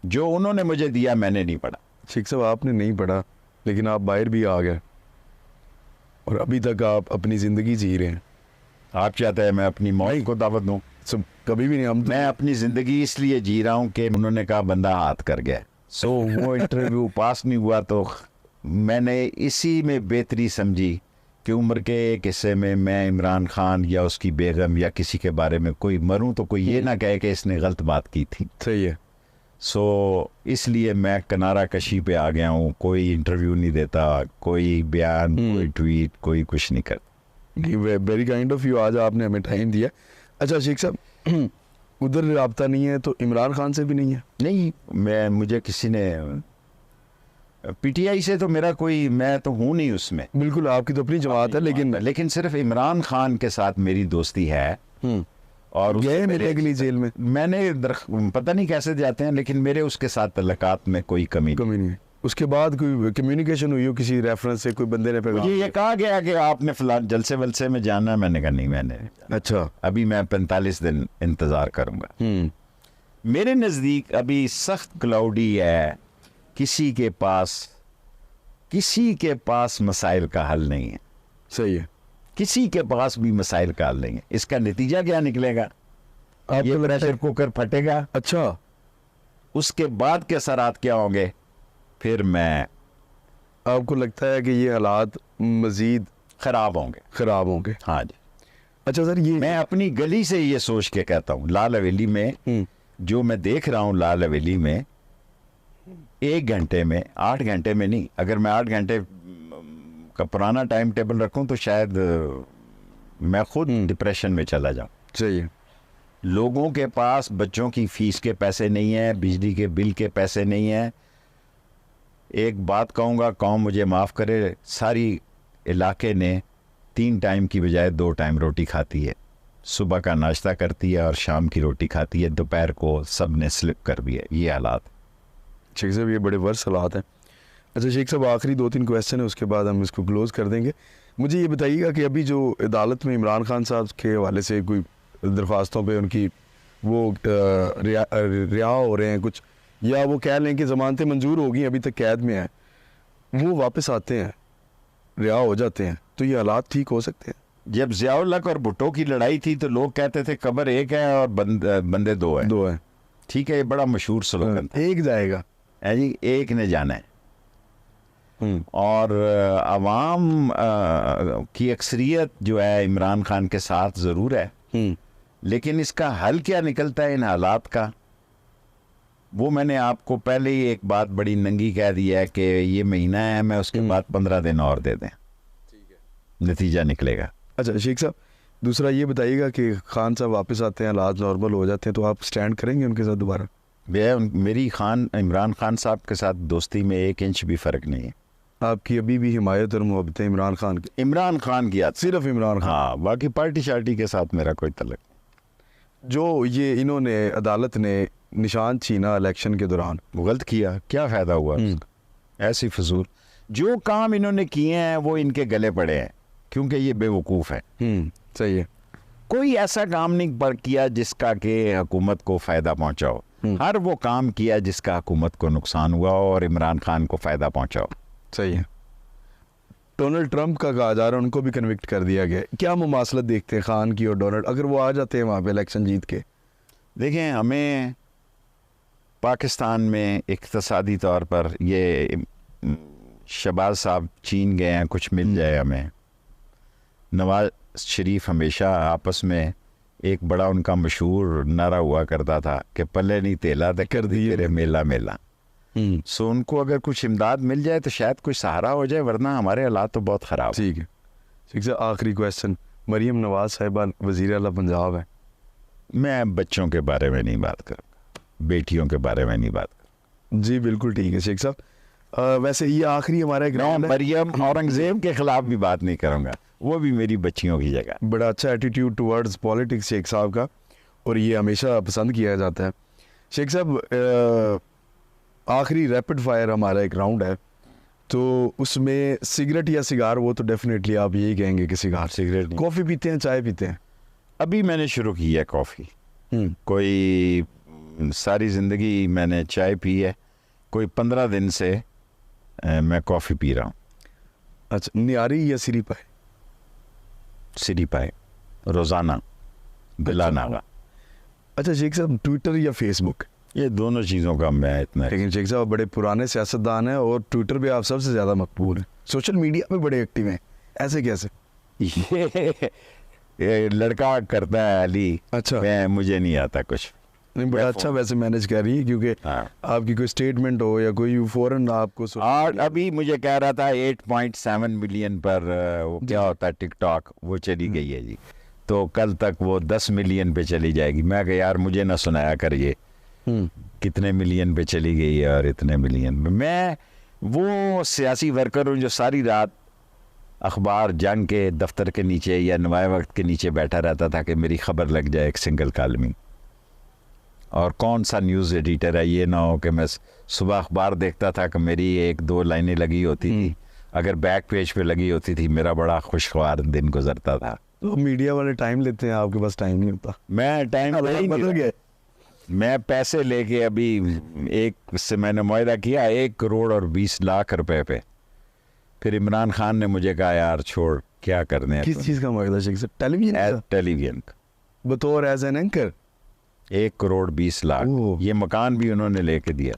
जो उन्होंने मुझे दिया मैंने नहीं पढ़ा। शेख साहब आपने नहीं पढ़ा लेकिन आप बाहर भी आ गए और अभी तक आप अपनी ज़िंदगी जी रहे हैं। आप चाहते हैं मैं अपनी मौत को दावत दूं? सब कभी भी नहीं। हम मैं अपनी ज़िंदगी इसलिए जी रहा हूं कि उन्होंने कहा बंदा हाथ कर गया, सो वो इंटरव्यू पास नहीं हुआ तो मैंने इसी में बेहतरी समझी कि उम्र के एक हिस्से में मैं इमरान खान या उसकी बेगम या किसी के बारे में कोई मरूं तो कोई ये ना कहे कि इसने गलत बात की थी। सही है। सो इसलिए मैं किनारा कशी पे आ गया हूँ। कोई इंटरव्यू नहीं देता, कोई बयान, कोई ट्वीट, कोई कुछ नहीं करता। वेरी काइंड ऑफ यू, आज आपने हमें टाइम दिया। अच्छा शेख साहब, उधर राब्ता नहीं है तो इमरान खान से भी नहीं है? नहीं, मुझे किसी ने पीटीआई से तो मेरा कोई, मैं तो हूँ नहीं उसमें। बिल्कुल, आपकी तो अपनी जमात है, लेकिन सिर्फ इमरान खान के साथ मेरी दोस्ती है। और गए मिलने के लिए जेल में? मैंने पता नहीं कैसे जाते हैं, लेकिन मेरे उसके साथ तल्लुकात में कोई कमी नहीं है। उसके बाद कोई कम्युनिकेशन हुई हो किसी रेफरेंस से? कोई बंदे ने पैगाम ये कहा गया कि आपने फलान जलसे वलसे में जाना है, मैंने कहा नहीं मैंने। अच्छा, अभी मैं 45 दिन इंतज़ार करूँगा। मेरे नज़दीक अभी सख्त क्लाउडी है, किसी के पास मसाइल का हल नहीं है। सही है, किसी के पास भी मसाइल का हल नहीं है। इसका नतीजा क्या निकलेगा? ये प्रेशर कुकर फटेगा। अच्छा, उसके बाद के असरात क्या होंगे? फिर मैं, आपको लगता है कि ये हालात मजीद खराब होंगे? हाँ जी। अच्छा सर, ये मैं अपनी गली से ये सोच के कहता हूँ, लाल हवेली में जो मैं देख रहा हूँ, लाल हवेली में 1 घंटे में, 8 घंटे में नहीं, अगर मैं 8 घंटे का पुराना टाइम टेबल रखूं तो शायद मैं खुद डिप्रेशन में चला जाऊं। सही है। लोगों के पास बच्चों की फीस के पैसे नहीं है, बिजली के बिल के पैसे नहीं है। एक बात कहूँगा, कौम मुझे माफ़ करे, सारी इलाके ने 3 टाइम की बजाय 2 टाइम रोटी खाती है। सुबह का नाश्ता करती है और शाम की रोटी खाती है। दोपहर को सब ने स्लिप कर दिया। ये हालात। शेख साहब, ये बड़े वर्स्ट हालात हैं। अच्छा शेख साहब, आखिरी 2-3 क्वेश्चन है, उसके बाद हम इसको क्लोज़ कर देंगे। मुझे ये बताइएगा कि अभी जो अदालत में इमरान खान साहब के हवाले से कोई दरख्वास्तों पे उनकी वो रिहा हो रहे हैं कुछ, या वो कह लें कि ज़मानतें मंजूर हो गई, अभी तक कैद में है, वो वापस आते हैं, रिहा हो जाते हैं, तो ये हालात ठीक हो सकते हैं? जब ज़ियाउल हक और भुट्टो की लड़ाई थी तो लोग कहते थे कब्र एक है और बंदे 2 हैं। ठीक है, ये बड़ा मशहूर स्लोगन था। एक जाएगा है जी, एक ने जाना है। और अवाम की अक्सरियत जो है इमरान खान के साथ ज़रूर है, लेकिन इसका हल क्या निकलता है इन हालात का, वो मैंने आपको पहले ही एक बात बड़ी नंगी कह दी है कि ये महीना है, मैं उसके बाद 15 दिन और दे दें, नतीजा निकलेगा। अच्छा शेख साहब, दूसरा ये बताइएगा कि खान साहब वापस आते हैं, हालात नॉर्मल हो जाते हैं, तो आप स्टैंड करेंगे उनके साथ दोबारा? मेरी इमरान खान साहब के साथ दोस्ती में 1 इंच भी फ़र्क नहीं है। आपकी अभी भी हिमायत और मोहब्बत है इमरान खान की? इमरान खान की याद, सिर्फ इमरान खान? हाँ, बाकी पार्टी शार्टी के साथ मेरा कोई तल्लुक नहीं। जो ये इन्होंने अदालत ने निशान छीना इलेक्शन के दौरान, वो गलत किया, क्या फ़ायदा हुआ उसका? ऐसी फजूल जो काम इन्होंने किए हैं वो इनके गले पड़े हैं, क्योंकि ये बेवकूफ़ है। सही है। कोई ऐसा काम नहीं किया जिसका कि हुकूमत को फ़ायदा पहुँचाओ। हर वो काम किया जिसका हुकूमत को नुकसान हुआ और इमरान खान को फ़ायदा पहुँचाओ। सही है। डोनाल्ड ट्रंप का कहा जा रहा है उनको भी कन्विक्ट कर दिया गया, क्या मुमासलत देखते हैं खान की और डोनाल्ड, अगर वो आ जाते हैं वहाँ पे इलेक्शन जीत के? देखें, हमें पाकिस्तान में इक़्तिसादी तौर पर ये शहबाज साहब चीन गए हैं, कुछ मिल जाए हमें। नवाज शरीफ हमेशा आपस में एक बड़ा उनका मशहूर नारा हुआ करता था कि पल्ले नहीं तेला तो कर दी तेरे मेला मेला। सो उनको अगर कुछ इमदाद मिल जाए तो शायद कुछ सहारा हो जाए, वरना हमारे हालात तो बहुत ख़राब। ठीक है। ठीक है, आखिरी क्वेश्चन, मरीम नवाज साहिबा वज़ीर आला पंजाब है, मैं बच्चों के बारे में नहीं बात करूँगा, बेटियों के बारे में नहीं बात करूँगा। जी बिल्कुल ठीक है शेख साहब। वैसे ये आखिरी हमारा एक मैं मरियम औरंगजेब के खिलाफ भी बात नहीं करूँगा, वो भी मेरी बच्चियों की जगह। बड़ा अच्छा एटीट्यूड टुवर्ड्स पॉलिटिक्स शेख साहब का, और ये हमेशा पसंद किया जाता है। शेख साहब, आखिरी रैपिड फायर हमारा एक राउंड है, तो उसमें सिगरेट या सिगार, वो तो डेफिनेटली आप यही कहेंगे कि सिगार। सिगरेट। कॉफ़ी पीते हैं, चाय पीते हैं? अभी मैंने शुरू की है कॉफ़ी। कोई सारी ज़िंदगी मैंने चाय पी है, कोई 15 दिन से मैं कॉफ़ी पी रहा हूँ। अच्छा, नियारी या सिरी पाए? सिरी पाए रोज़ाना बिला नागा। अच्छा शेख साहब, ट्विटर या फेसबुक? ये दोनों चीज़ों का मैं इतना लेकिन शेख साहब बड़े पुराने सियासतदान हैं और ट्विटर पे आप सबसे ज़्यादा मकबूल हैं, सोशल मीडिया पे बड़े एक्टिव हैं, ऐसे कैसे? ये लड़का करता है अली। अच्छा। मुझे नहीं आता कुछ। नहीं, बड़ा अच्छा वैसे मैनेज कर रही है, क्योंकि हाँ। आपकी कोई स्टेटमेंट हो या कोई फौरन आपको और अभी मुझे कह रहा था 8.7 मिलियन पर वो क्या होता है टिकटॉक, वो चली गई है जी। तो कल तक वो 10 मिलियन पे चली जाएगी। मैं कहा यार मुझे ना सुनाया कर ये कितने मिलियन पे चली गई है और इतने मिलियन पे। मैं वो सियासी वर्कर हूँ जो सारी रात अखबार जंग के दफ्तर के नीचे या नवाए वक्त के नीचे बैठा रहता था कि मेरी खबर लग जाए एक सिंगल कॉलमी। और कौन सा न्यूज़ एडिटर है, ये ना हो कि मैं सुबह अखबार देखता था कि मेरी 1-2 लाइनें लगी होती थी, अगर बैक पेज पे लगी होती थी मेरा बड़ा खुशगवार दिन गुजरता था। तो मीडिया वाले टाइम लेते हैं, आपके पास टाइम नहीं होता। मैं टाइम बदल गया। मैं पैसे लेके अभी एक से मैंने मुआहदा किया 1 करोड़ और 20 लाख रुपए पे। फिर इमरान खान ने मुझे कहा यार छोड़, क्या करने हैं। किस चीज़ का मुआहदा शेख साहब? टेलीविजन का? टेलीविजन बतौर as an anchor? 1 crore 20 lakh. ये मकान भी उन्होंने लेके दिया।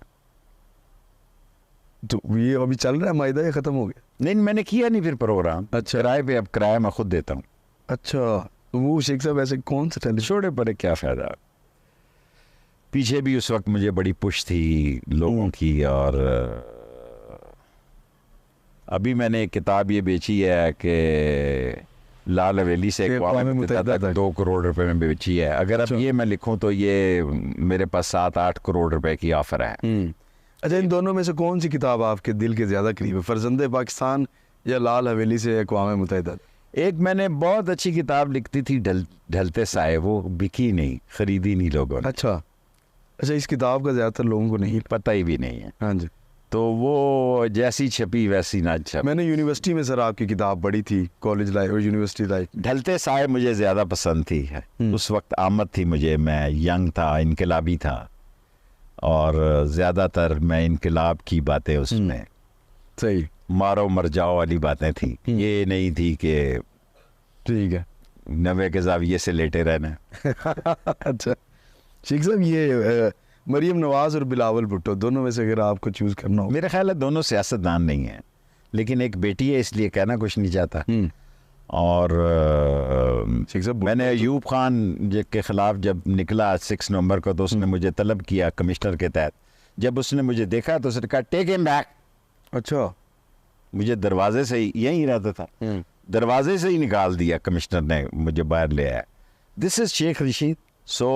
तो ये अभी चल रहा है मुआहदा या खत्म हो गया? नहीं, मैंने किया नहीं फिर प्रोग्राम। अच्छा। किराए पे, अब किराया मैं खुद देता हूँ। अच्छा, तो वो शेख साहब ऐसे कौन सा टेलीविजन? छोड़े पड़े, क्या फ़ायदा। पीछे भी उस वक्त मुझे बड़ी पुश थी लोगों की। और अभी मैंने एक किताब ये बेची है कि लाल हवेली से अक़वाम मुत्तहिदा तक 2 करोड़ रुपए में बेची है। अगर अब ये मैं लिखूं तो ये मेरे पास 7-8 करोड़ रुपए की ऑफर है। अच्छा, इन दोनों में से कौन सी किताब आपके दिल के ज़्यादा करीब है, फर्जंदे पाकिस्तान या लाल हवेली से अक़वाम मुत्तहिदा? एक मैंने बहुत अच्छी किताब लिखती थी ढलते साए, वो बिकी नहीं, ख़रीदी नहीं लोगों ने। अच्छा, इस किताब का ज़्यादातर लोगों को नहीं पता ही भी नहीं है। हाँ जी। तो वो जैसी छपी वैसी ना छपी। मैंने यूनिवर्सिटी में सर आपकी किताब पढ़ी थी, कॉलेज लाइफ और यूनिवर्सिटी लाइफ। ढलते साए मुझे ज़्यादा पसंद थी। उस वक्त आमद थी मुझे, मैं यंग था, इनकलाबी था, और ज़्यादातर मैं इनकलाब की बातें उसमें, सही, मारो मर जाओ वाली बातें थी। ये नहीं थी कि ठीक है 90 के ज़ाविये से लेटे रहना। अच्छा शेख साहब, ये मरीम नवाज और बिलावल भुट्टो दोनों में से अगर आपको चूज़ करना हो? मेरे ख्याल है दोनों सियासतदान नहीं हैं, लेकिन एक बेटी है इसलिए कहना कुछ नहीं चाहता। और शेख साहब, मैंने अयूब खान के ख़िलाफ़ जब निकला 6 नवंबर को, तो उसने मुझे तलब किया कमिश्नर के तहत। जब उसने मुझे देखा तो उसने कहा टेक हिम बैक। अच्छा, मुझे दरवाजे से ही, यहीं रहता था, दरवाजे से ही निकाल दिया कमिश्नर ने, मुझे बाहर ले आया। This is Sheikh Rashid. So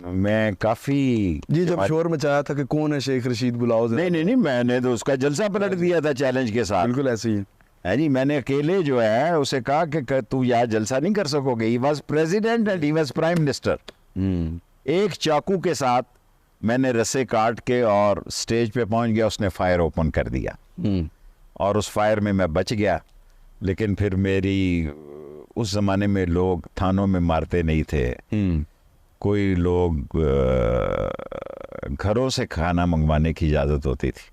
मैं काफ़ी जी, जब शोर मचाया था कि कौन है शेख रशीद, बुलाओ। नहीं, मैंने तो उसका जलसा पलट दिया था चैलेंज के साथ। बिल्कुल ऐसे ही है जी। मैंने अकेले जो है उसे कहा कि तू यहाँ जलसा नहीं कर सकोगे। He was president and he was prime minister. एक चाकू के साथ मैंने रस्से काट के और स्टेज पे पहुंच गया, उसने फायर ओपन कर दिया और उस फायर में मैं बच गया। लेकिन फिर मेरी, उस ज़माने में लोग थानों में मारते नहीं थे, कोई लोग घरों से खाना मंगवाने की इजाज़त होती थी।